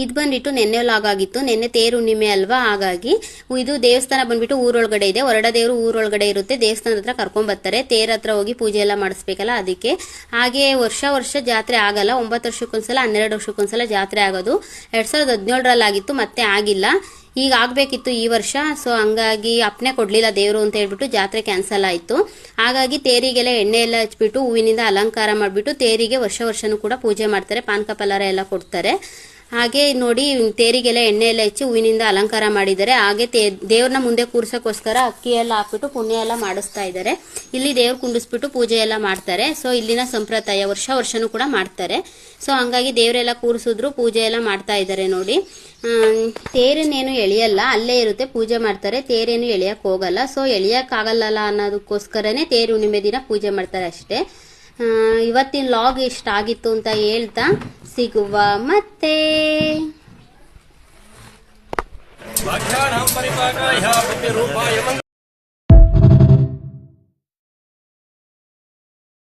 ಇದು ಬಂದ್ಬಿಟ್ಟು ನೆನ್ನೆ ಲಾಗ್ ಆಗಿತ್ತು. ನೆನ್ನೆ ತೇರು ಹುಣ್ಣಿಮೆ ಅಲ್ವಾ, ಹಾಗಾಗಿ ಇದು ದೇವಸ್ಥಾನ ಬಂದ್ಬಿಟ್ಟು ಊರೊಳಗಡೆ ಇದೆ. ಹೊರಡ ದೇವರು ಊರೊಳಗಡೆ ಇರುತ್ತೆ. ದೇವಸ್ಥಾನದ ಹತ್ರ ಕರ್ಕೊಂಡ್ ಬರ್ತಾರೆ. ತೇರ ಹತ್ರ ಹೋಗಿ ಪೂಜೆ ಎಲ್ಲ ಮಾಡಿಸ್ಬೇಕಲ್ಲ, ಅದಕ್ಕೆ. ಹಾಗೆ ವರ್ಷ ಜಾತ್ರೆ ಆಗಲ್ಲ. 9 ವರ್ಷಕ್ಕೊಂದ್ಸಲ 12 ವರ್ಷಕ್ಕೊಂದ್ಸಲ ಜಾತ್ರೆ ಆಗೋದು. 2017ರಲ್ಲಿ ಆಗಿತ್ತು, ಮತ್ತೆ ಆಗಿಲ್ಲ. ಈಗ ಆಗ್ಬೇಕಿತ್ತು ಈ ವರ್ಷ. ಸೊ ಹಂಗಾಗಿ ಅಪ್ಪನೆ ಕೊಡ್ಲಿಲ್ಲ ದೇವರು ಅಂತ ಹೇಳ್ಬಿಟ್ಟು ಜಾತ್ರೆ ಕ್ಯಾನ್ಸಲ್ ಆಯ್ತು. ಹಾಗಾಗಿ ತೇರಿಗೆಲ್ಲ ಎಣ್ಣೆ ಎಲ್ಲ ಹಚ್ಬಿಟ್ಟು ಹೂವಿನಿಂದ ಅಲಂಕಾರ ಮಾಡಿಬಿಟ್ಟು ತೇರಿಗೆ ವರ್ಷನೂ ಕೂಡ ಪೂಜೆ ಮಾಡ್ತಾರೆ. ಪಾನಕ ಪಲಾರ ಎಲ್ಲ ಕೊಡ್ತಾರೆ. ಹಾಗೆ ನೋಡಿ, ತೇರಿಗೆಲ್ಲ ಎಣ್ಣೆ ಎಲ್ಲ ಹಚ್ಚಿ ಹೂವಿನಿಂದ ಅಲಂಕಾರ ಮಾಡಿದ್ದಾರೆ. ಹಾಗೆ ದೇವ್ರನ್ನ ಮುಂದೆ ಕೂರ್ಸೋಕ್ಕೋಸ್ಕರ ಅಕ್ಕಿ ಎಲ್ಲ ಹಾಕ್ಬಿಟ್ಟು ಪುಣ್ಯ ಎಲ್ಲ ಮಾಡಿಸ್ತಾ ಇದ್ದಾರೆ. ಇಲ್ಲಿ ದೇವ್ರ ಕುಂಡಿಸ್ಬಿಟ್ಟು ಪೂಜೆ ಎಲ್ಲ ಮಾಡ್ತಾರೆ. ಸೊ ಇಲ್ಲಿನ ಸಂಪ್ರದಾಯ ವರ್ಷನೂ ಕೂಡ ಮಾಡ್ತಾರೆ. ಸೊ ಹಂಗಾಗಿ ದೇವರೆಲ್ಲ ಕೂರಿಸಿದ್ರು, ಪೂಜೆ ಎಲ್ಲ ಮಾಡ್ತಾ ಇದ್ದಾರೆ ನೋಡಿ. ತೇರನ್ನೇನು ಎಳೆಯಲ್ಲ, ಅಲ್ಲೇ ಇರುತ್ತೆ, ಪೂಜೆ ಮಾಡ್ತಾರೆ. ತೇರೇನು ಎಳೆಯಕ್ ಹೋಗಲ್ಲ. ಸೊ ಎಳೆಯಕ್ ಆಗಲ್ಲ ಅನ್ನೋದಕ್ಕೋಸ್ಕರನೇ ತೇರು ಹುಣ್ಣಿಮೆ ದಿನ ಪೂಜೆ ಮಾಡ್ತಾರೆ ಅಷ್ಟೇ. ಇವತ್ತಿನ ಲಾಗ್ ಇಷ್ಟ ಆಗಿತ್ತು ಅಂತ ಹೇಳ್ತಾ ಸಿಗುವ ಮತ್ತೆ.